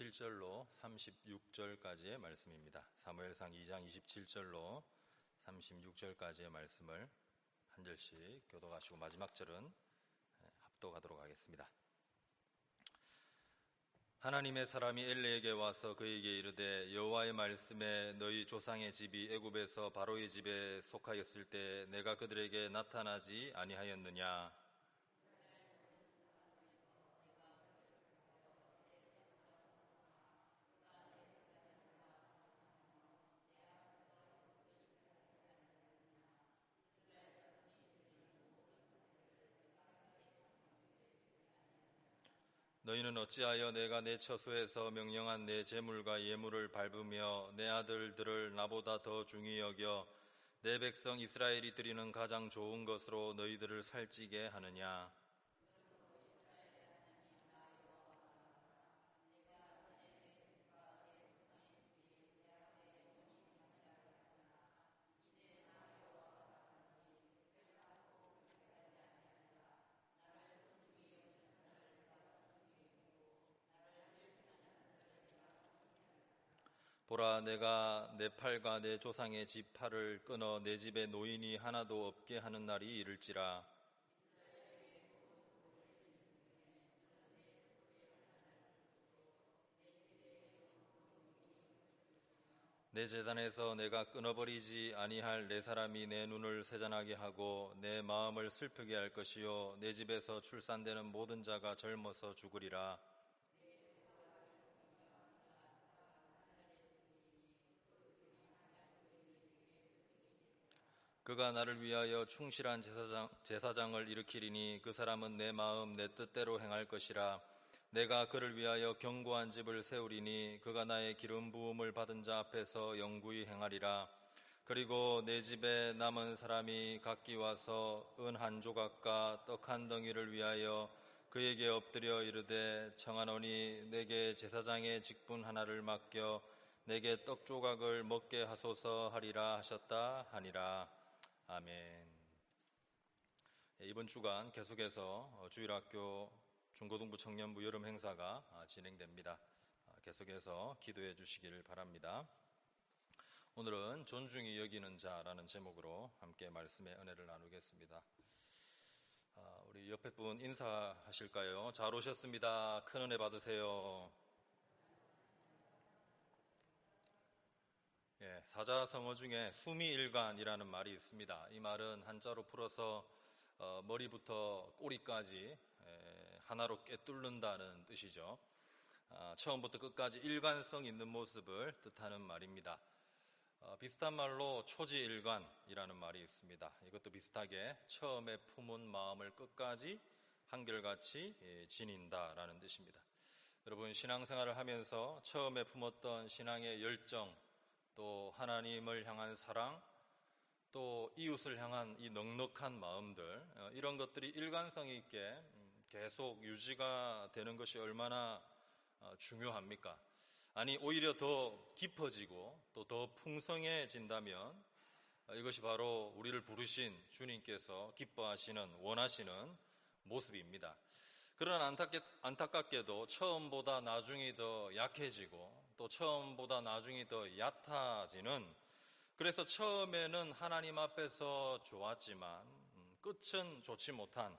27절로 36절까지의 말씀입니다. 사무엘상 2장 27절로 36절까지의 말씀을 한 절씩 교독하시고 마지막 절은 합독하도록 하겠습니다. 하나님의 사람이 엘리에게 와서 그에게 이르되 여호와의 말씀에 너희 조상의 집이 애굽에서 바로의 집에 속하였을 때 내가 그들에게 나타나지 아니하였느냐? 너희는 어찌하여 내가 내 처소에서 명령한 내 제물과 예물을 밟으며 내 아들들을 나보다 더 중히 여겨 내 백성 이스라엘이 드리는 가장 좋은 것으로 너희들을 살찌게 하느냐? 보라, 내가 내 팔과 내 조상의 집 팔을 끊어 내 집에 노인이 하나도 없게 하는 날이 이를지라. 내 제단에서 내가 끊어버리지 아니할 내 사람이 내 눈을 세잔하게 하고 내 마음을 슬프게 할 것이요 내 집에서 출산되는 모든 자가 젊어서 죽으리라. 그가 나를 위하여 충실한 제사장을 일으키리니 그 사람은 내 마음 내 뜻대로 행할 것이라. 내가 그를 위하여 견고한 집을 세우리니 그가 나의 기름 부음을 받은 자 앞에서 영구히 행하리라. 그리고 내 집에 남은 사람이 각기 와서 은 한 조각과 떡 한 덩이를 위하여 그에게 엎드려 이르되 청하노니 내게 제사장의 직분 하나를 맡겨 내게 떡 조각을 먹게 하소서 하리라 하셨다 하니라. 아멘. 이번 주간 계속해서 주일학교 중고등부 청년부 여름 행사가 진행됩니다. 계속해서 기도해 주시기를 바랍니다. 오늘은 존중이 여기는 자라는 제목으로 함께 말씀의 은혜를 나누겠습니다. 우리 옆에 분 인사하실까요? 잘 오셨습니다. 큰 은혜 받으세요. 사자성어 중에 수미일관이라는 말이 있습니다. 이 말은 한자로 풀어서 머리부터 꼬리까지 하나로 꿰뚫는다는 뜻이죠. 처음부터 끝까지 일관성 있는 모습을 뜻하는 말입니다. 비슷한 말로 초지일관이라는 말이 있습니다. 이것도 비슷하게 처음에 품은 마음을 끝까지 한결같이 지닌다라는 뜻입니다. 여러분, 신앙생활을 하면서 처음에 품었던 신앙의 열정, 또 하나님을 향한 사랑, 또 이웃을 향한 이 넉넉한 마음들, 이런 것들이 일관성 있게 계속 유지가 되는 것이 얼마나 중요합니까? 아니, 오히려 더 깊어지고 또 더 풍성해진다면 이것이 바로 우리를 부르신 주님께서 기뻐하시는, 원하시는 모습입니다. 그러나 안타깝게도 처음보다 나중이 더 약해지고 또 처음보다 나중이 더 얕아지는, 그래서 처음에는 하나님 앞에서 좋았지만 끝은 좋지 못한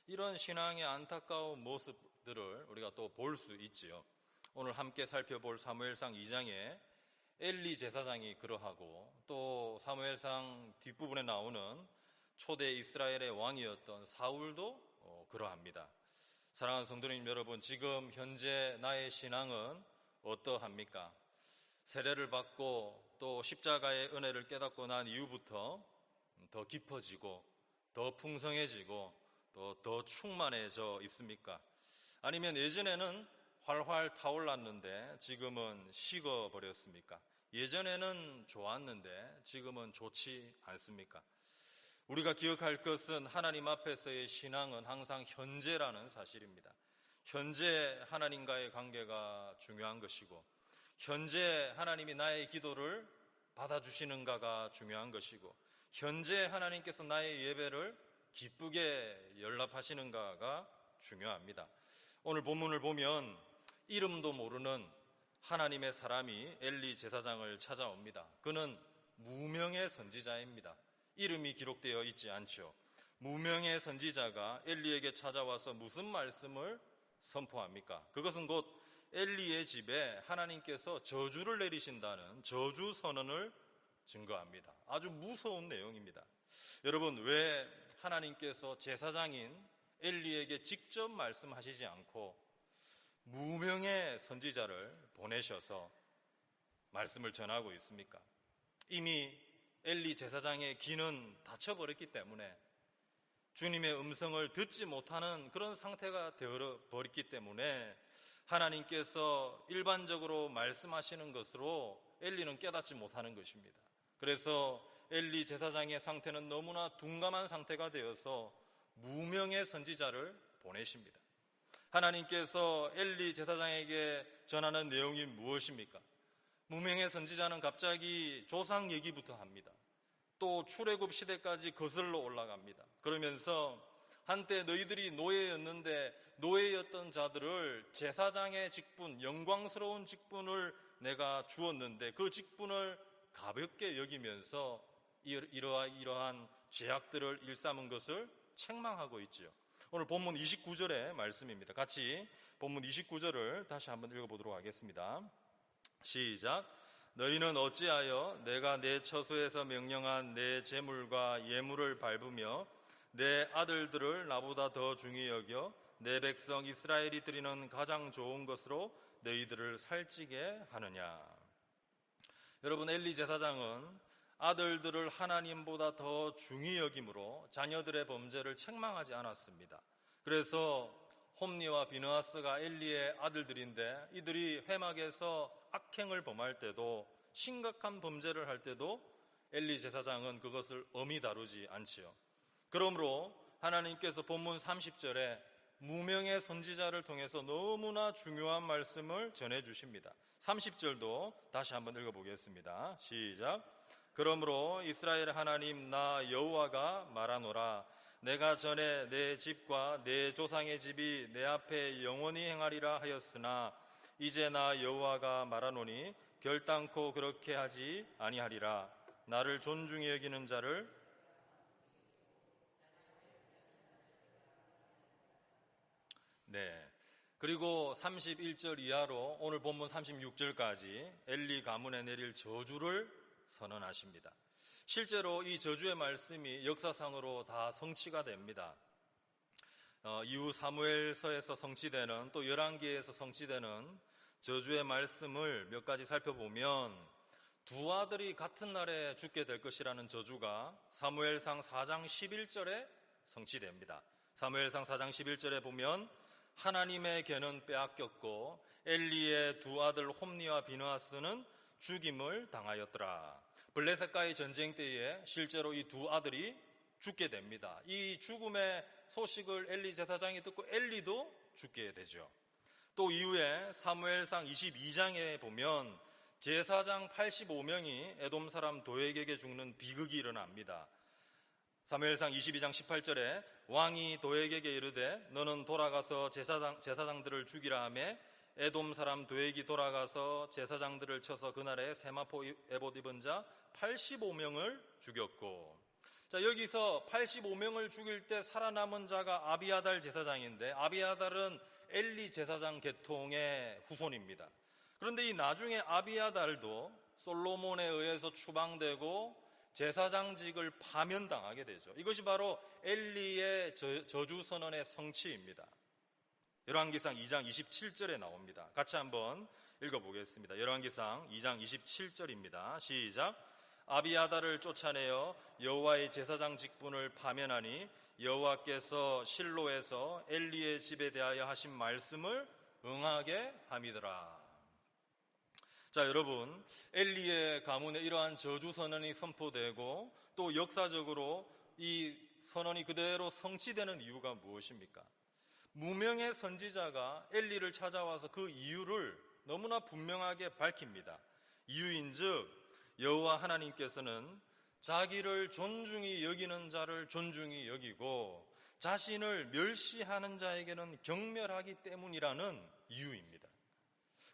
이런 신앙의 안타까운 모습들을 우리가 또 볼 수 있지요. 오늘 함께 살펴볼 사무엘상 2장에 엘리 제사장이 그러하고 또 사무엘상 뒷부분에 나오는 초대 이스라엘의 왕이었던 사울도 그러합니다. 사랑하는 성도님 여러분, 지금 현재 나의 신앙은 어떠합니까? 세례를 받고 또 십자가의 은혜를 깨닫고 난 이후부터 더 깊어지고 더 풍성해지고 또 더 충만해져 있습니까? 아니면 예전에는 활활 타올랐는데 지금은 식어버렸습니까? 예전에는 좋았는데 지금은 좋지 않습니까? 우리가 기억할 것은 하나님 앞에서의 신앙은 항상 현재라는 사실입니다. 현재 하나님과의 관계가 중요한 것이고, 현재 하나님이 나의 기도를 받아주시는가가 중요한 것이고, 현재 하나님께서 나의 예배를 기쁘게 연락하시는가가 중요합니다. 오늘 본문을 보면 이름도 모르는 하나님의 사람이 엘리 제사장을 찾아옵니다. 그는 무명의 선지자입니다. 이름이 기록되어 있지 않죠. 무명의 선지자가 엘리에게 찾아와서 무슨 말씀을 선포합니까? 그것은 곧 엘리의 집에 하나님께서 저주를 내리신다는 저주 선언을 증거합니다. 아주 무서운 내용입니다. 여러분, 왜 하나님께서 제사장인 엘리에게 직접 말씀하시지 않고 무명의 선지자를 보내셔서 말씀을 전하고 있습니까? 이미 엘리 제사장의 귀는 닫혀버렸기 때문에, 주님의 음성을 듣지 못하는 그런 상태가 되어버렸기 때문에 하나님께서 일반적으로 말씀하시는 것으로 엘리는 깨닫지 못하는 것입니다. 그래서 엘리 제사장의 상태는 너무나 둔감한 상태가 되어서 무명의 선지자를 보내십니다. 하나님께서 엘리 제사장에게 전하는 내용이 무엇입니까? 무명의 선지자는 갑자기 조상 얘기부터 합니다. 또 출애굽 시대까지 거슬러 올라갑니다. 그러면서 한때 너희들이 노예였는데 노예였던 자들을 제사장의 직분, 영광스러운 직분을 내가 주었는데 그 직분을 가볍게 여기면서 이러한 죄악들을 일삼은 것을 책망하고 있지요. 오늘 본문 29절의 말씀입니다. 같이 본문 29절을 다시 한번 읽어보도록 하겠습니다. 시작. 너희는 어찌하여 내가 내 처소에서 명령한 내 제물과 예물을 밟으며 내 아들들을 나보다 더 중히 여겨 내 백성 이스라엘이 드리는 가장 좋은 것으로 너희들을 살찌게 하느냐. 여러분, 엘리 제사장은 아들들을 하나님보다 더 중히 여김으로 자녀들의 범죄를 책망하지 않았습니다. 그래서 홈니와 비느하스가 엘리의 아들들인데 이들이 회막에서 악행을 범할 때도, 심각한 범죄를 할 때도 엘리 제사장은 그것을 엄히 다루지 않지요. 그러므로 하나님께서 본문 30절에 무명의 선지자를 통해서 너무나 중요한 말씀을 전해주십니다. 30절도 다시 한번 읽어보겠습니다. 시작. 그러므로 이스라엘 하나님 나 여호와가 말하노라. 내가 전에 내 집과 내 조상의 집이 내 앞에 영원히 행하리라 하였으나 이제 나 여호와가 말하노니 결단코 그렇게 하지 아니하리라. 나를 존중히 여기는 자를 그리고 31절 이하로 오늘 본문 36절까지 엘리 가문에 내릴 저주를 선언하십니다. 실제로 이 저주의 말씀이 역사상으로 다 성취가 됩니다. 이후 사무엘서에서 성취되는, 또 열왕기에서 성취되는 저주의 말씀을 몇 가지 살펴보면 두 아들이 같은 날에 죽게 될 것이라는 저주가 사무엘상 4장 11절에 성취됩니다. 사무엘상 4장 11절에 보면 하나님의 개는 빼앗겼고 엘리의 두 아들 홈니와 비느하스는 죽임을 당하였더라. 블레셋과의 전쟁 때에 실제로 이 두 아들이 죽게 됩니다. 이 죽음의 소식을 엘리 제사장이 듣고 엘리도 죽게 되죠. 또 이후에 사무엘상 22장에 보면 제사장 85명이 에돔 사람 도액에게 죽는 비극이 일어납니다. 사무엘상 22장 18절에 왕이 도액에게 이르되 너는 돌아가서 제사장들을 죽이라 하매 에돔 사람 도액이 돌아가서 제사장들을 쳐서 그날에 세마포 에봇 입은 자 85명을 죽였고, 자, 여기서 85명을 죽일 때 살아남은 자가 아비아달 제사장인데 아비아달은 엘리 제사장 계통의 후손입니다. 그런데 이 나중에 아비아달도 솔로몬에 의해서 추방되고 제사장직을 파면당하게 되죠. 이것이 바로 엘리의 저주 선언의 성취입니다. 열왕기상 2장 27절에 나옵니다. 같이 한번 읽어보겠습니다. 열왕기상 2장 27절입니다. 시작. 아비아달을 쫓아내어 여호와의 제사장 직분을 파면하니 여호와께서 실로에서 엘리의 집에 대하여 하신 말씀을 응하게 함이더라. 자, 여러분, 엘리의 가문에 이러한 저주 선언이 선포되고 또 역사적으로 이 선언이 그대로 성취되는 이유가 무엇입니까? 무명의 선지자가 엘리를 찾아와서 그 이유를 너무나 분명하게 밝힙니다. 이유인즉 여호와 하나님께서는 자기를 존중히 여기는 자를 존중히 여기고 자신을 멸시하는 자에게는 경멸하기 때문이라는 이유입니다.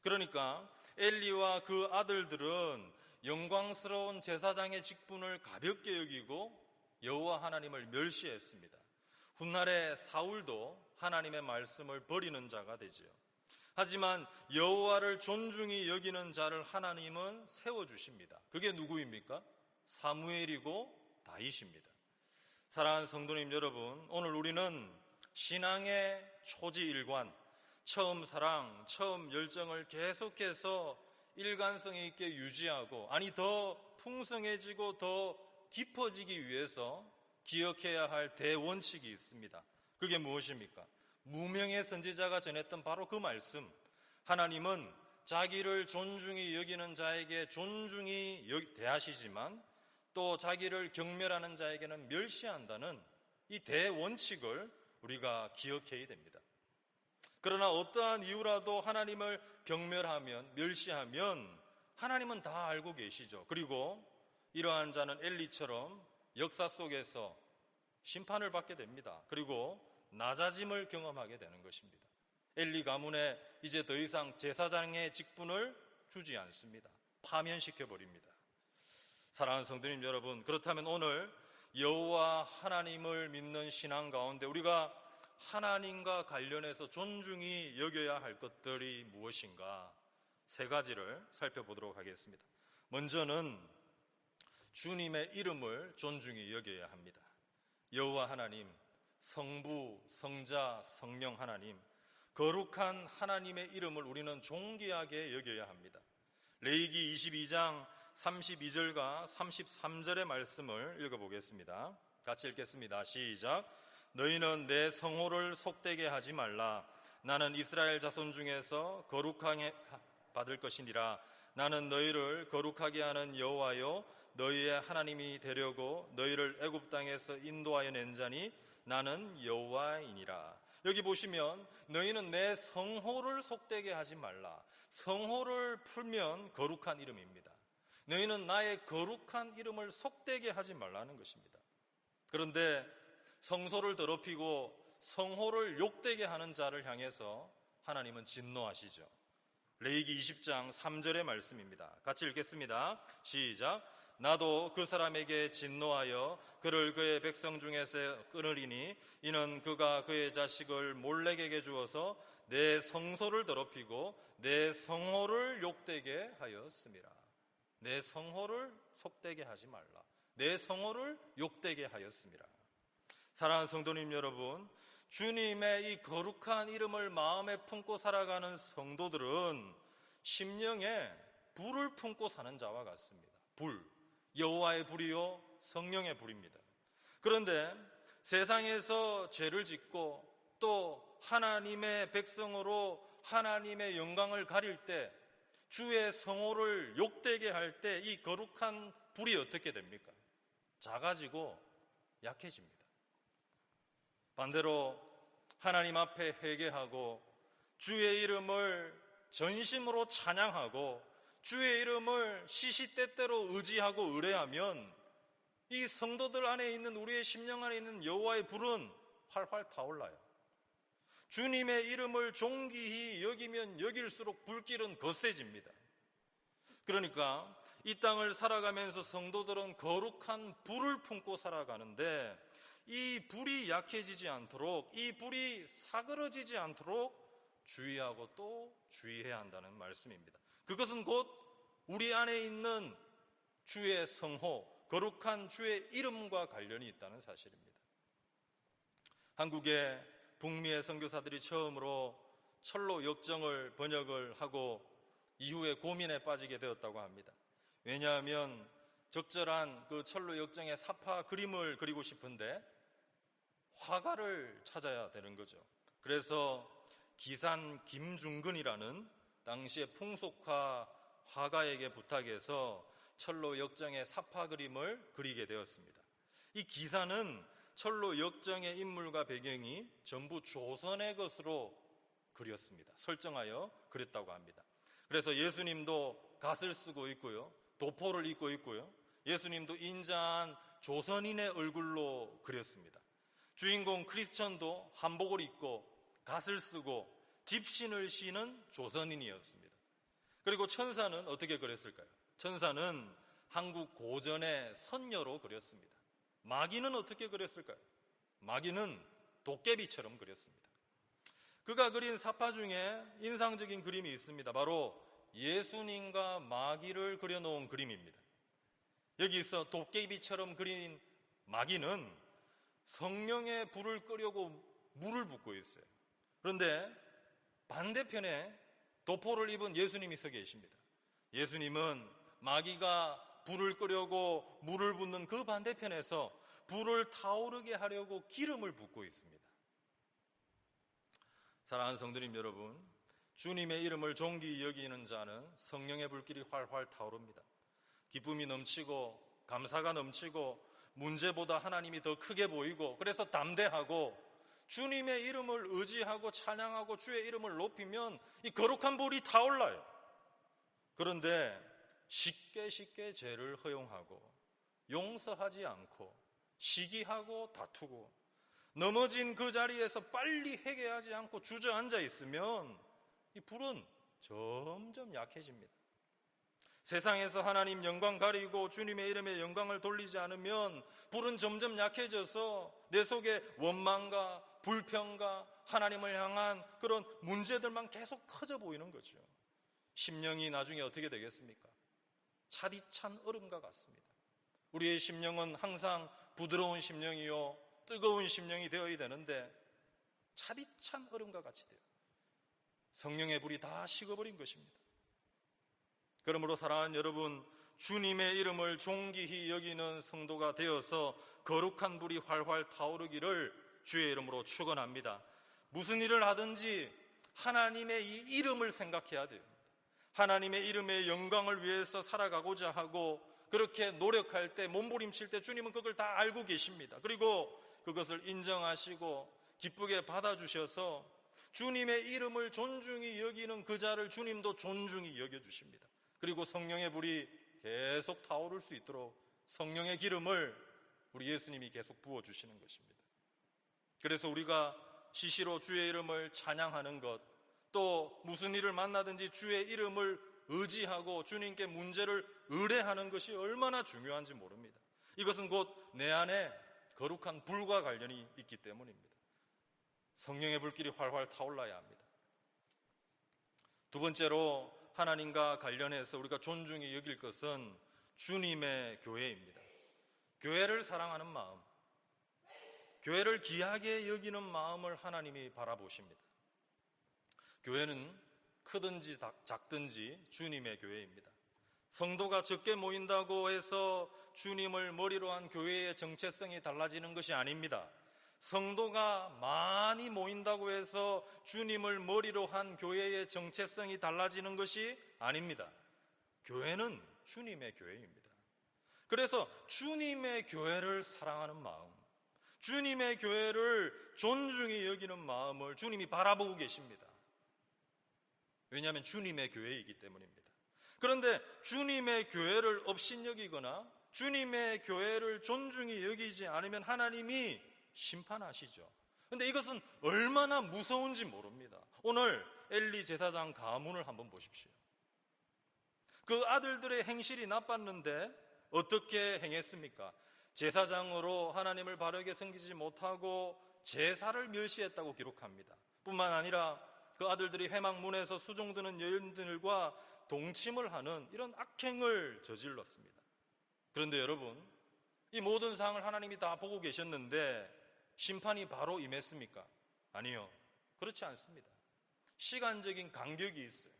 그러니까 엘리와 그 아들들은 영광스러운 제사장의 직분을 가볍게 여기고 여호와 하나님을 멸시했습니다. 훗날에 사울도 하나님의 말씀을 버리는 자가 되지요. 하지만 여호와를 존중히 여기는 자를 하나님은 세워주십니다. 그게 누구입니까? 사무엘이고 다윗입니다. 사랑하는 성도님 여러분, 오늘 우리는 신앙의 초지일관, 처음 사랑, 처음 열정을 계속해서 일관성 있게 유지하고, 아니 더 풍성해지고 더 깊어지기 위해서 기억해야 할 대원칙이 있습니다. 그게 무엇입니까? 무명의 선지자가 전했던 바로 그 말씀, 하나님은 자기를 존중히 여기는 자에게 존중히 대하시지만 또 자기를 경멸하는 자에게는 멸시한다는 이 대원칙을 우리가 기억해야 됩니다. 그러나 어떠한 이유라도 하나님을 경멸하면, 멸시하면 하나님은 다 알고 계시죠. 그리고 이러한 자는 엘리처럼 역사 속에서 심판을 받게 됩니다. 그리고 낮아짐을 경험하게 되는 것입니다. 엘리 가문에 이제 더 이상 제사장의 직분을 주지 않습니다. 파면시켜버립니다. 사랑하는 성도님 여러분, 그렇다면 오늘 여호와 하나님을 믿는 신앙 가운데 우리가 하나님과 관련해서 존중히 여겨야 할 것들이 무엇인가, 세 가지를 살펴보도록 하겠습니다. 먼저는 주님의 이름을 존중히 여겨야 합니다. 여호와 하나님, 성부, 성자, 성령 하나님, 거룩한 하나님의 이름을 우리는 존귀하게 여겨야 합니다. 레위기 22장 32절과 33절의 말씀을 읽어보겠습니다. 같이 읽겠습니다. 시작. 너희는 내 성호를 속되게 하지 말라. 나는 이스라엘 자손 중에서 거룩하게 받을 것이니라. 나는 너희를 거룩하게 하는 여호와요 너희의 하나님이 되려고 너희를 애굽 땅에서 인도하여 낸 자니 나는 여호와이니라. 여기 보시면 너희는 내 성호를 속되게 하지 말라. 성호를 풀면 거룩한 이름입니다. 너희는 나의 거룩한 이름을 속되게 하지 말라는 것입니다. 그런데 성소를 더럽히고 성호를 욕되게 하는 자를 향해서 하나님은 진노하시죠. 레위기 20장 3절의 말씀입니다. 같이 읽겠습니다. 시작. 나도 그 사람에게 진노하여 그를 그의 백성 중에서 끊으리니 이는 그가 그의 자식을 몰렉에게 주어서 내 성소를 더럽히고 내 성호를 욕되게 하였음이라. 내 성호를 속되게 하지 말라. 내 성호를 욕되게 하였음이라. 사랑하는 성도님 여러분, 주님의 이 거룩한 이름을 마음에 품고 살아가는 성도들은 심령에 불을 품고 사는 자와 같습니다. 불, 여호와의 불이요 성령의 불입니다. 그런데 세상에서 죄를 짓고 또 하나님의 백성으로 하나님의 영광을 가릴 때, 주의 성호를 욕되게 할 때 이 거룩한 불이 어떻게 됩니까? 작아지고 약해집니다. 반대로 하나님 앞에 회개하고 주의 이름을 전심으로 찬양하고 주의 이름을 시시때때로 의지하고 의뢰하면 이 성도들 안에 있는, 우리의 심령 안에 있는 여호와의 불은 활활 타올라요. 주님의 이름을 존귀히 여기면 여길수록 불길은 거세집니다. 그러니까 이 땅을 살아가면서 성도들은 거룩한 불을 품고 살아가는데 이 불이 약해지지 않도록, 이 불이 사그러지지 않도록 주의하고 또 주의해야 한다는 말씀입니다. 그것은 곧 우리 안에 있는 주의 성호, 거룩한 주의 이름과 관련이 있다는 사실입니다. 한국의 북미의 선교사들이 처음으로 철로 역정을 번역을 하고 이후에 고민에 빠지게 되었다고 합니다. 왜냐하면 적절한 그 철로 역정의 사파 그림을 그리고 싶은데 화가를 찾아야 되는 거죠. 그래서 기산 김중근이라는 당시의 풍속화 화가에게 부탁해서 철로 역정의 사파 그림을 그리게 되었습니다. 이 기사는 철로 역정의 인물과 배경이 전부 조선의 것으로 그렸습니다. 설정하여 그렸다고 합니다. 그래서 예수님도 갓을 쓰고 있고요, 도포를 입고 있고요, 예수님도 인자한 조선인의 얼굴로 그렸습니다. 주인공 크리스천도 한복을 입고 갓을 쓰고 집신을 신은 조선인이었습니다. 그리고 천사는 어떻게 그렸을까요? 천사는 한국 고전의 선녀로 그렸습니다. 마귀는 어떻게 그렸을까요? 마귀는 도깨비처럼 그렸습니다. 그가 그린 사파 중에 인상적인 그림이 있습니다. 바로 예수님과 마귀를 그려놓은 그림입니다. 여기서 도깨비처럼 그린 마귀는 성령의 불을 끄려고 물을 붓고 있어요. 그런데 반대편에 도포를 입은 예수님이 서 계십니다. 예수님은 마귀가 불을 끄려고 물을 붓는 그 반대편에서 불을 타오르게 하려고 기름을 붓고 있습니다. 사랑하는 성도님 여러분, 주님의 이름을 존귀히 여기는 자는 성령의 불길이 활활 타오릅니다. 기쁨이 넘치고 감사가 넘치고 문제보다 하나님이 더 크게 보이고, 그래서 담대하고 주님의 이름을 의지하고 찬양하고 주의 이름을 높이면 이 거룩한 불이 타올라요. 그런데 쉽게 죄를 허용하고 용서하지 않고 시기하고 다투고 넘어진 그 자리에서 빨리 회개하지 않고 주저앉아 있으면 이 불은 점점 약해집니다. 세상에서 하나님 영광 가리고 주님의 이름에 영광을 돌리지 않으면 불은 점점 약해져서 내 속에 원망과 불평과 하나님을 향한 그런 문제들만 계속 커져 보이는 거죠. 심령이 나중에 어떻게 되겠습니까? 차디찬 얼음과 같습니다. 우리의 심령은 항상 부드러운 심령이요 뜨거운 심령이 되어야 되는데 차디찬 얼음과 같이 돼요. 성령의 불이 다 식어버린 것입니다. 그러므로 사랑하는 여러분, 주님의 이름을 존귀히 여기는 성도가 되어서 거룩한 불이 활활 타오르기를 주의 이름으로 축원합니다. 무슨 일을 하든지 하나님의 이 이름을 생각해야 돼요. 하나님의 이름의 영광을 위해서 살아가고자 하고 그렇게 노력할 때, 몸부림칠 때 주님은 그걸 다 알고 계십니다. 그리고 그것을 인정하시고 기쁘게 받아주셔서 주님의 이름을 존중히 여기는 그 자를 주님도 존중히 여겨주십니다. 그리고 성령의 불이 계속 타오를 수 있도록 성령의 기름을 우리 예수님이 계속 부어주시는 것입니다. 그래서 우리가 시시로 주의 이름을 찬양하는 것, 또 무슨 일을 만나든지 주의 이름을 의지하고 주님께 문제를 의뢰하는 것이 얼마나 중요한지 모릅니다. 이것은 곧 내 안에 거룩한 불과 관련이 있기 때문입니다. 성령의 불길이 활활 타올라야 합니다. 두 번째로 하나님과 관련해서 우리가 존중히 여길 것은 주님의 교회입니다. 교회를 사랑하는 마음, 교회를 귀하게 여기는 마음을 하나님이 바라보십니다. 교회는 크든지 작든지 주님의 교회입니다. 성도가 적게 모인다고 해서 주님을 머리로 한 교회의 정체성이 달라지는 것이 아닙니다. 성도가 많이 모인다고 해서 주님을 머리로 한 교회의 정체성이 달라지는 것이 아닙니다. 교회는 주님의 교회입니다. 그래서 주님의 교회를 사랑하는 마음, 주님의 교회를 존중히 여기는 마음을 주님이 바라보고 계십니다. 왜냐하면 주님의 교회이기 때문입니다. 그런데 주님의 교회를 업신여기거나 주님의 교회를 존중히 여기지 않으면 하나님이 심판하시죠. 그런데 이것은 얼마나 무서운지 모릅니다. 오늘 엘리 제사장 가문을 한번 보십시오. 그 아들들의 행실이 나빴는데 어떻게 행했습니까? 제사장으로 하나님을 바르게 섬기지 못하고 제사를 멸시했다고 기록합니다. 뿐만 아니라 그 아들들이 회막문에서 수종드는 여인들과 동침을 하는 이런 악행을 저질렀습니다. 그런데 여러분, 이 모든 상황을 하나님이 다 보고 계셨는데 심판이 바로 임했습니까? 아니요, 그렇지 않습니다. 시간적인 간격이 있어요.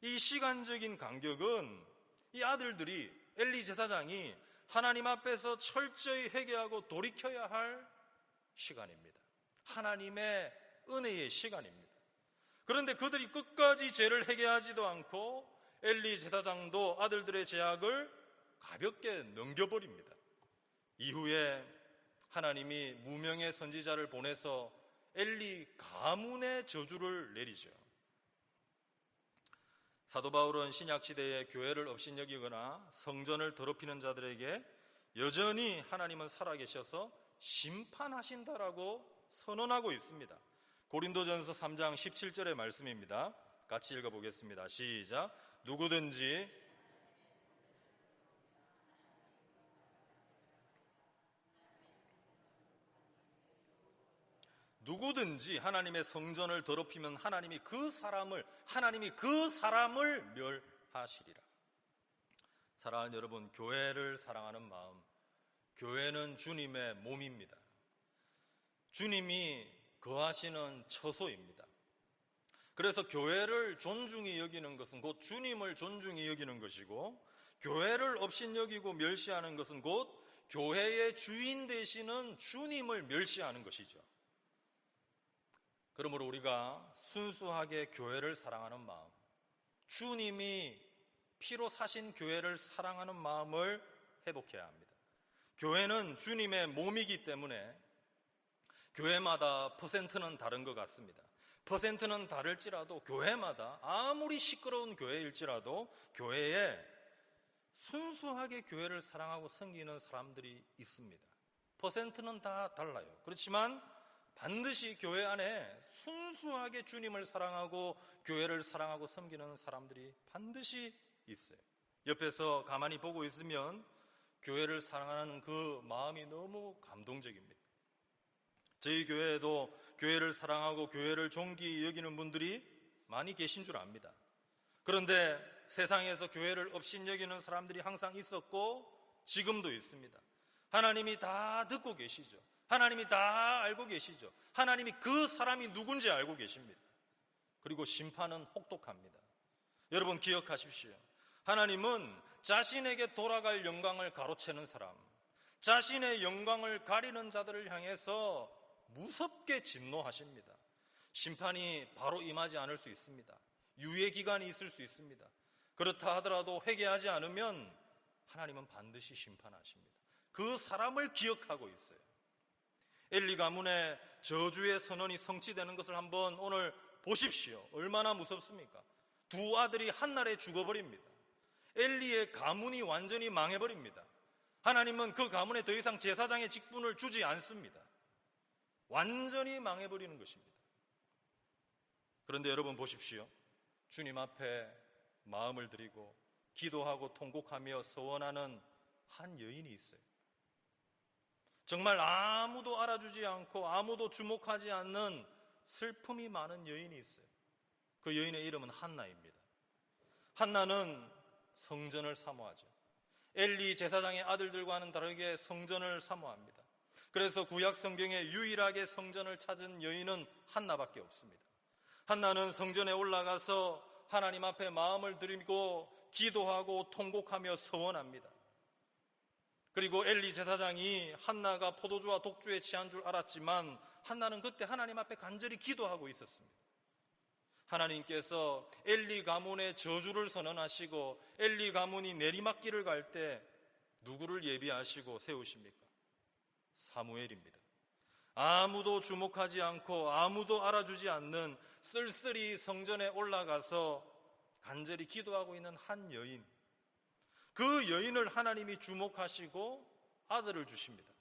이 시간적인 간격은 이 아들들이, 엘리 제사장이 하나님 앞에서 철저히 회개하고 돌이켜야 할 시간입니다. 하나님의 은혜의 시간입니다. 그런데 그들이 끝까지 죄를 회개하지도 않고 엘리 제사장도 아들들의 죄악을 가볍게 넘겨버립니다. 이후에 하나님이 무명의 선지자를 보내서 엘리 가문의 저주를 내리죠. 사도 바울은 신약시대에 교회를 업신여기거나 성전을 더럽히는 자들에게 여전히 하나님은 살아계셔서 심판하신다라고 선언하고 있습니다. 고린도전서 3장 17절의 말씀입니다. 같이 읽어보겠습니다. 시작. 누구든지 하나님의 성전을 더럽히면 하나님이 그 사람을 멸하시리라. 사랑하는 여러분, 교회를 사랑하는 마음, 교회는 주님의 몸입니다. 주님이 거하시는 처소입니다. 그래서 교회를 존중히 여기는 것은 곧 주님을 존중히 여기는 것이고, 교회를 업신여기고 멸시하는 것은 곧 교회의 주인 되시는 주님을 멸시하는 것이죠. 그러므로 우리가 순수하게 교회를 사랑하는 마음, 주님이 피로 사신 교회를 사랑하는 마음을 회복해야 합니다. 교회는 주님의 몸이기 때문에 교회마다 퍼센트는 다른 것 같습니다. 퍼센트는 다를지라도 교회마다 아무리 시끄러운 교회일지라도 교회에 순수하게 교회를 사랑하고 섬기는 사람들이 있습니다. 퍼센트는 다 달라요. 그렇지만 반드시 교회 안에 순수하게 주님을 사랑하고 교회를 사랑하고 섬기는 사람들이 반드시 있어요. 옆에서 가만히 보고 있으면 교회를 사랑하는 그 마음이 너무 감동적입니다. 저희 교회에도 교회를 사랑하고 교회를 존귀히 여기는 분들이 많이 계신 줄 압니다. 그런데 세상에서 교회를 업신여기는 사람들이 항상 있었고 지금도 있습니다. 하나님이 다 듣고 계시죠. 하나님이 다 알고 계시죠. 하나님이 그 사람이 누군지 알고 계십니다. 그리고 심판은 혹독합니다. 여러분 기억하십시오. 하나님은 자신에게 돌아갈 영광을 가로채는 사람, 자신의 영광을 가리는 자들을 향해서 무섭게 진노하십니다. 심판이 바로 임하지 않을 수 있습니다. 유예 기간이 있을 수 있습니다. 그렇다 하더라도 회개하지 않으면 하나님은 반드시 심판하십니다. 그 사람을 기억하고 있어요. 엘리 가문의 저주의 선언이 성취되는 것을 한번 오늘 보십시오. 얼마나 무섭습니까? 두 아들이 한날에 죽어버립니다. 엘리의 가문이 완전히 망해버립니다. 하나님은 그 가문에 더 이상 제사장의 직분을 주지 않습니다. 완전히 망해버리는 것입니다. 그런데 여러분 보십시오. 주님 앞에 마음을 드리고 기도하고 통곡하며 서원하는 한 여인이 있어요. 정말 아무도 알아주지 않고 아무도 주목하지 않는 슬픔이 많은 여인이 있어요. 그 여인의 이름은 한나입니다. 한나는 성전을 사모하죠. 엘리 제사장의 아들들과는 다르게 성전을 사모합니다. 그래서 구약 성경에 유일하게 성전을 찾은 여인은 한나밖에 없습니다. 한나는 성전에 올라가서 하나님 앞에 마음을 드리고 기도하고 통곡하며 서원합니다. 그리고 엘리 제사장이 한나가 포도주와 독주에 취한 줄 알았지만 한나는 그때 하나님 앞에 간절히 기도하고 있었습니다. 하나님께서 엘리 가문의 저주를 선언하시고 엘리 가문이 내리막길을 갈 때 누구를 예비하시고 세우십니까? 사무엘입니다. 아무도 주목하지 않고 아무도 알아주지 않는 쓸쓸히 성전에 올라가서 간절히 기도하고 있는 한 여인, 그 여인을 하나님이 주목하시고 아들을 주십니다.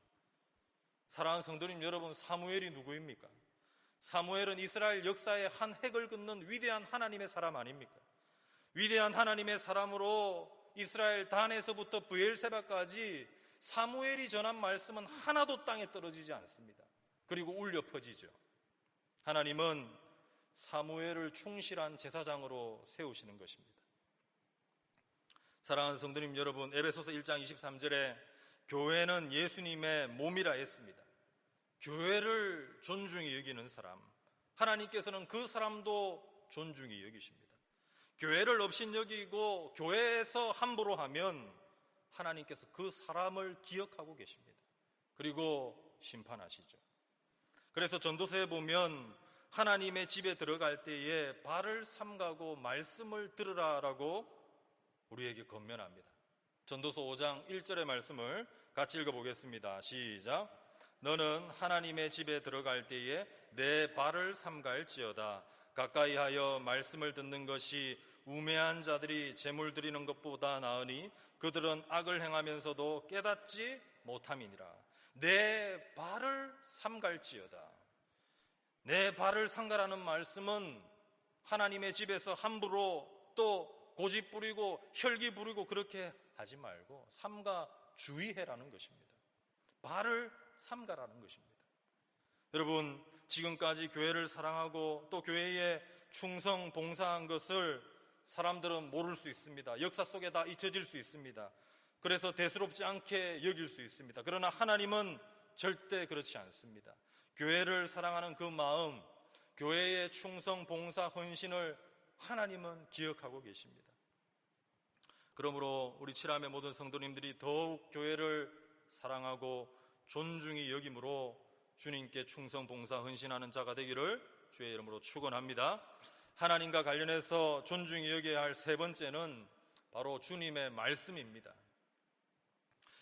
사랑하는 성도님 여러분, 사무엘이 누구입니까? 사무엘은 이스라엘 역사의 한 획을 긋는 위대한 하나님의 사람 아닙니까? 위대한 하나님의 사람으로 이스라엘 단에서부터 브엘세바까지 사무엘이 전한 말씀은 하나도 땅에 떨어지지 않습니다. 그리고 울려 퍼지죠. 하나님은 사무엘을 충실한 제사장으로 세우시는 것입니다. 사랑하는 성도님 여러분, 에베소서 1장 23절에 교회는 예수님의 몸이라 했습니다. 교회를 존중히 여기는 사람, 하나님께서는 그 사람도 존중히 여기십니다. 교회를 업신여기고 교회에서 함부로 하면 하나님께서 그 사람을 기억하고 계십니다. 그리고 심판하시죠. 그래서 전도서에 보면 하나님의 집에 들어갈 때에 발을 삼가고 말씀을 들으라라고 우리에게 권면합니다. 전도서 5장 1절의 말씀을 같이 읽어보겠습니다. 시작. 너는 하나님의 집에 들어갈 때에 내 발을 삼갈지어다. 가까이 하여 말씀을 듣는 것이 우매한 자들이 제물 드리는 것보다 나으니 그들은 악을 행하면서도 깨닫지 못함이니라. 내 발을 삼갈지어다. 내 발을 삼가라는 말씀은 하나님의 집에서 함부로 또 고집 부리고 혈기 부리고 그렇게 하지 말고 삼가 주의해라는 것입니다. 발을 삼가라는 것입니다. 여러분, 지금까지 교회를 사랑하고 또 교회에 충성 봉사한 것을 사람들은 모를 수 있습니다. 역사 속에 다 잊혀질 수 있습니다. 그래서 대수롭지 않게 여길 수 있습니다. 그러나 하나님은 절대 그렇지 않습니다. 교회를 사랑하는 그 마음, 교회의 충성 봉사 헌신을 하나님은 기억하고 계십니다. 그러므로 우리 칠암의 모든 성도님들이 더욱 교회를 사랑하고 존중히 여김으로 주님께 충성 봉사 헌신하는 자가 되기를 주의 이름으로 축원합니다. 하나님과 관련해서 존중히 여겨야 할 세 번째는 바로 주님의 말씀입니다.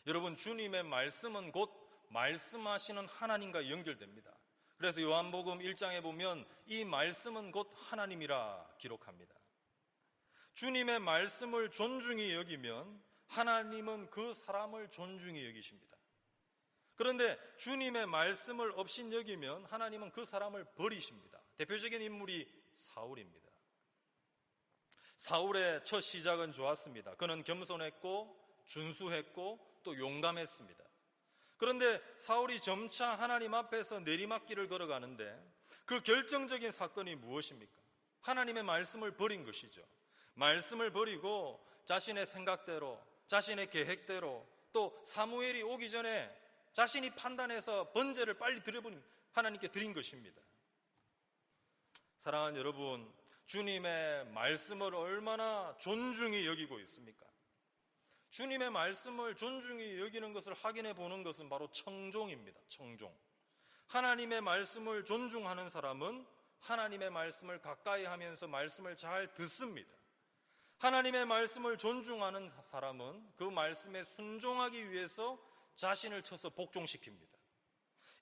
여러분, 주님의 말씀은 곧 말씀하시는 하나님과 연결됩니다. 그래서 요한복음 1장에 보면 이 말씀은 곧 하나님이라 기록합니다. 주님의 말씀을 존중히 여기면 하나님은 그 사람을 존중히 여기십니다. 그런데 주님의 말씀을 업신 여기면 하나님은 그 사람을 버리십니다. 대표적인 인물이 사울입니다. 사울의 첫 시작은 좋았습니다. 그는 겸손했고 준수했고 또 용감했습니다. 그런데 사울이 점차 하나님 앞에서 내리막길을 걸어가는데 그 결정적인 사건이 무엇입니까? 하나님의 말씀을 버린 것이죠. 말씀을 버리고 자신의 생각대로, 자신의 계획대로, 또 사무엘이 오기 전에 자신이 판단해서 번제를 빨리 하나님께 드린 것입니다. 사랑하는 여러분, 주님의 말씀을 얼마나 존중히 여기고 있습니까? 주님의 말씀을 존중히 여기는 것을 확인해 보는 것은 바로 청종입니다. 청종. 하나님의 말씀을 존중하는 사람은 하나님의 말씀을 가까이 하면서 말씀을 잘 듣습니다. 하나님의 말씀을 존중하는 사람은 그 말씀에 순종하기 위해서 자신을 쳐서 복종시킵니다.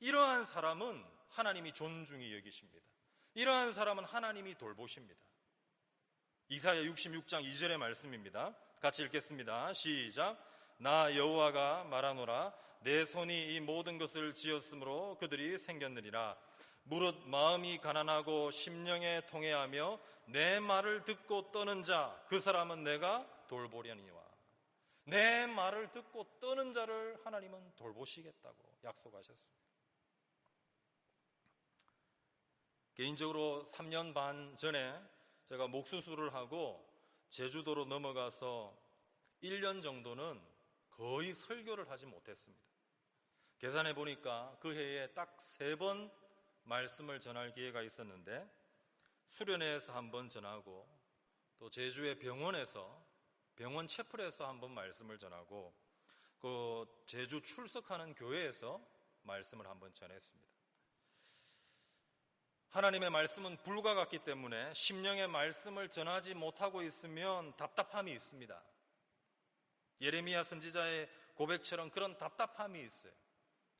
이러한 사람은 하나님이 존중히 여기십니다. 이러한 사람은 하나님이 돌보십니다. 이사야 66장 2절의 말씀입니다. 같이 읽겠습니다. 시작. 나 여호와가 말하노라. 내 손이 이 모든 것을 지었으므로 그들이 생겼느니라. 무릇 마음이 가난하고 심령에 통회하며 내 말을 듣고 떠는 자, 그 사람은 내가 돌보려니와. 내 말을 듣고 떠는 자를 하나님은 돌보시겠다고 약속하셨습니다. 개인적으로 3년 반 전에 제가 목 수술을 하고 제주도로 넘어가서 1년 정도는 거의 설교를 하지 못했습니다. 계산해 보니까 그 해에 딱 3번 말씀을 전할 기회가 있었는데 수련회에서 한 번 전하고 또 제주의 병원 채플에서 한 번 말씀을 전하고 그 제주 출석하는 교회에서 말씀을 한 번 전했습니다. 하나님의 말씀은 불과 같기 때문에 심령의 말씀을 전하지 못하고 있으면 답답함이 있습니다. 예레미야 선지자의 고백처럼 그런 답답함이 있어요.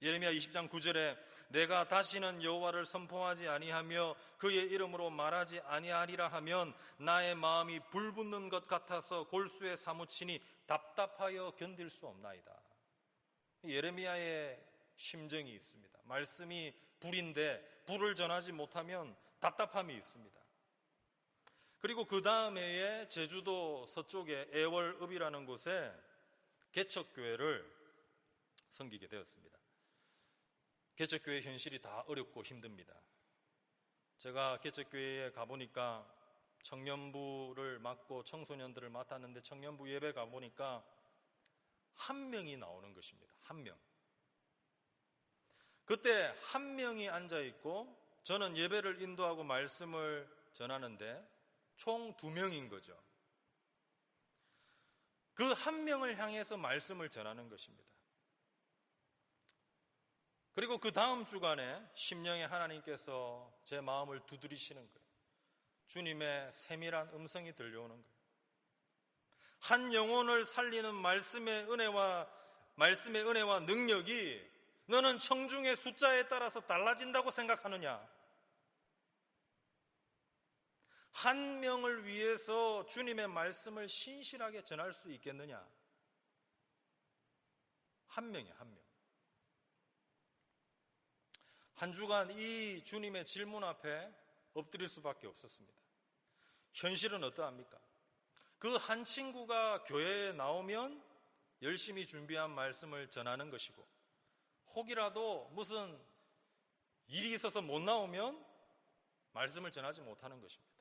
예레미야 20장 9절에 내가 다시는 여호와를 선포하지 아니하며 그의 이름으로 말하지 아니하리라 하면 나의 마음이 불붙는 것 같아서 골수에 사무치니 답답하여 견딜 수 없나이다. 예레미야의 심정이 있습니다. 말씀이 불인데 불을 전하지 못하면 답답함이 있습니다. 그리고 그 다음 해에 제주도 서쪽에 애월읍이라는 곳에 개척교회를 섬기게 되었습니다. 개척교회 현실이 다 어렵고 힘듭니다. 제가 개척교회에 가보니까 청년부를 맡고 청소년들을 맡았는데 청년부 예배 가보니까 한 명이 나오는 것입니다. 한 명. 그때 한 명이 앉아있고 저는 예배를 인도하고 말씀을 전하는데 총 2명인 거죠. 그 한 명을 향해서 말씀을 전하는 것입니다. 그리고 그 다음 주간에 심령의 하나님께서 제 마음을 두드리시는 거예요. 주님의 세밀한 음성이 들려오는 거예요. 한 영혼을 살리는 말씀의 은혜와 능력이 너는 청중의 숫자에 따라서 달라진다고 생각하느냐? 한 명을 위해서 주님의 말씀을 신실하게 전할 수 있겠느냐? 한 명이에요, 한 명. 한 주간 이 주님의 질문 앞에 엎드릴 수밖에 없었습니다. 현실은 어떠합니까? 그 한 친구가 교회에 나오면 열심히 준비한 말씀을 전하는 것이고, 혹이라도 무슨 일이 있어서 못 나오면 말씀을 전하지 못하는 것입니다.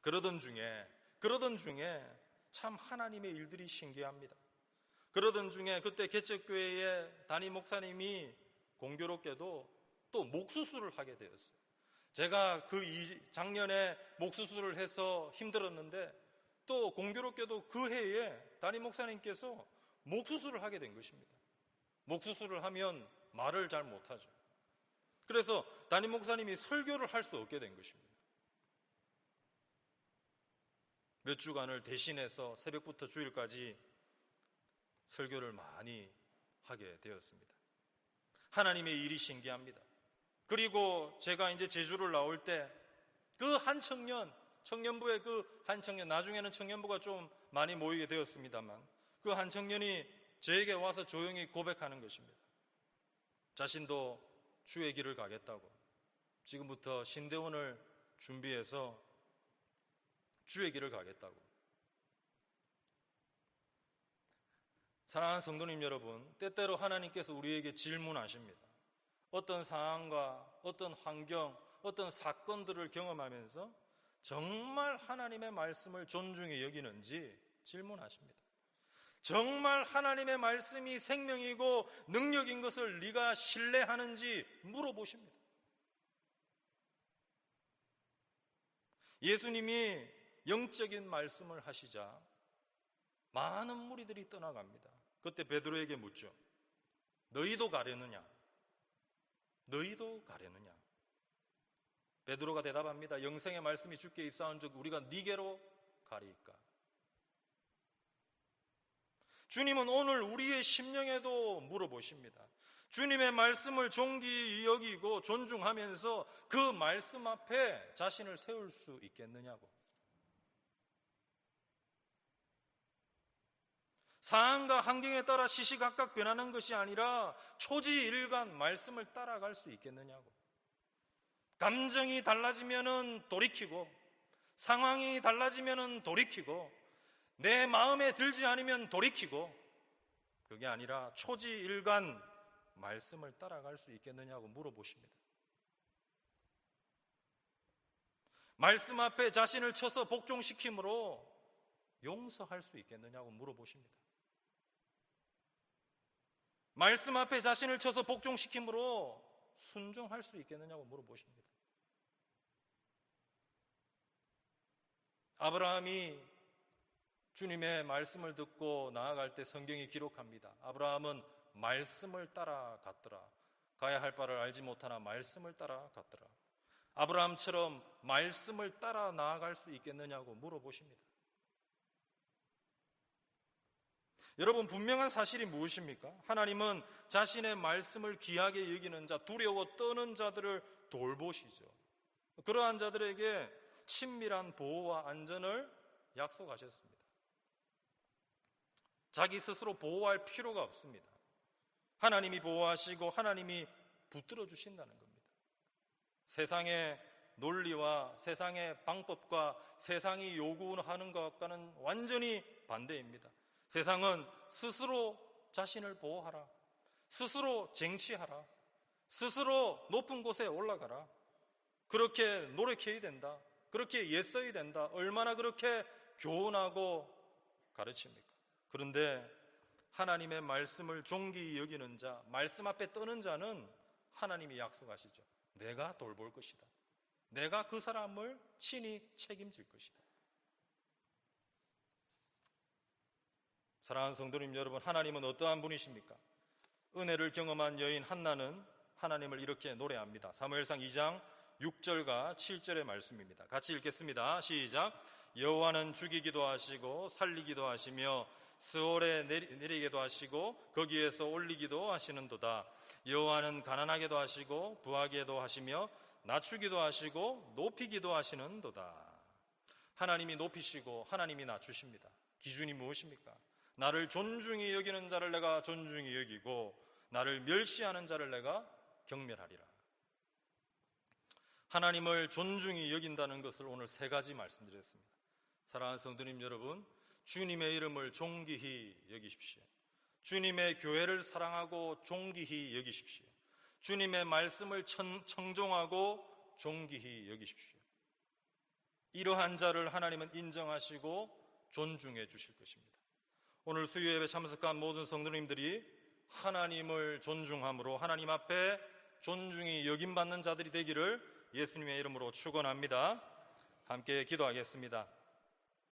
그러던 중에 참 하나님의 일들이 신기합니다. 그러던 중에 그때 개척교회의 담임 목사님이 공교롭게도 또 목수술을 하게 되었어요. 제가 작년에 목수술을 해서 힘들었는데 또 공교롭게도 그 해에 담임 목사님께서 목수술을 하게 된 것입니다. 목수술을 하면 말을 잘 못하죠. 그래서 담임 목사님이 설교를 할 수 없게 된 것입니다. 몇 주간을 대신해서 새벽부터 주일까지 설교를 많이 하게 되었습니다. 하나님의 일이 신기합니다. 그리고 제가 이제 제주를 나올 때 그 한 청년부의 그 한 청년, 나중에는 청년부가 좀 많이 모이게 되었습니다만, 그 한 청년이 저에게 와서 조용히 고백하는 것입니다. 자신도 주의 길을 가겠다고, 지금부터 신대원을 준비해서 주의 길을 가겠다고. 사랑하는 성도님 여러분, 때때로 하나님께서 우리에게 질문하십니다. 어떤 상황과 어떤 환경, 어떤 사건들을 경험하면서 정말 하나님의 말씀을 존중히 여기는지 질문하십니다. 정말 하나님의 말씀이 생명이고 능력인 것을 네가 신뢰하는지 물어보십니다. 예수님이 영적인 말씀을 하시자 많은 무리들이 떠나갑니다. 그때 베드로에게 묻죠. 너희도 가려느냐? 너희도 가려느냐? 베드로가 대답합니다. 영생의 말씀이 주께 있사온즉 우리가 네게로 가리이까? 주님은 오늘 우리의 심령에도 물어보십니다. 주님의 말씀을 존귀히 여기고 존중하면서 그 말씀 앞에 자신을 세울 수 있겠느냐고. 상황과 환경에 따라 시시각각 변하는 것이 아니라 초지일간 말씀을 따라갈 수 있겠느냐고. 감정이 달라지면은 돌이키고, 상황이 달라지면은 돌이키고, 내 마음에 들지 않으면 돌이키고, 그게 아니라 초지일간 말씀을 따라갈 수 있겠느냐고 물어보십니다. 말씀 앞에 자신을 쳐서 복종시킴으로 용서할 수 있겠느냐고 물어보십니다. 말씀 앞에 자신을 쳐서 복종시킴으로 순종할 수 있겠느냐고 물어보십니다. 아브라함이 주님의 말씀을 듣고 나아갈 때 성경이 기록합니다. 아브라함은 말씀을 따라갔더라. 가야 할 바를 알지 못하나 말씀을 따라갔더라. 아브라함처럼 말씀을 따라 나아갈 수 있겠느냐고 물어보십니다. 여러분, 분명한 사실이 무엇입니까? 하나님은 자신의 말씀을 귀하게 여기는 자, 두려워 떠는 자들을 돌보시죠. 그러한 자들에게 친밀한 보호와 안전을 약속하셨습니다. 자기 스스로 보호할 필요가 없습니다. 하나님이 보호하시고 하나님이 붙들어 주신다는 겁니다. 세상의 논리와 세상의 방법과 세상이 요구하는 것과는 완전히 반대입니다. 세상은 스스로 자신을 보호하라, 스스로 쟁취하라, 스스로 높은 곳에 올라가라, 그렇게 노력해야 된다, 그렇게 애써야 된다, 얼마나 그렇게 교훈하고 가르칩니까? 그런데 하나님의 말씀을 존귀히 여기는 자, 말씀 앞에 떠는 자는 하나님이 약속하시죠. 내가 돌볼 것이다. 내가 그 사람을 친히 책임질 것이다. 사랑하는 성도님 여러분, 하나님은 어떠한 분이십니까? 은혜를 경험한 여인 한나는 하나님을 이렇게 노래합니다. 사무엘상 2장 6절과 7절의 말씀입니다. 같이 읽겠습니다. 시작. 여호와는 죽이기도 하시고 살리기도 하시며 스올에 내리게도 하시고 거기에서 올리기도 하시는도다. 여호와는 가난하게도 하시고 부하게도 하시며 낮추기도 하시고 높이기도 하시는도다. 하나님이 높이시고 하나님이 낮추십니다. 기준이 무엇입니까? 나를 존중히 여기는 자를 내가 존중히 여기고 나를 멸시하는 자를 내가 경멸하리라. 하나님을 존중히 여긴다는 것을 오늘 세 가지 말씀드렸습니다. 사랑하는 성도님 여러분, 주님의 이름을 존귀히 여기십시오. 주님의 교회를 사랑하고 존귀히 여기십시오. 주님의 말씀을 청종하고 존귀히 여기십시오. 이러한 자를 하나님은 인정하시고 존중해 주실 것입니다. 오늘 수요예배 참석한 모든 성도님들이 하나님을 존중함으로 하나님 앞에 존중이 여김받는 자들이 되기를 예수님의 이름으로 축원합니다. 함께 기도하겠습니다.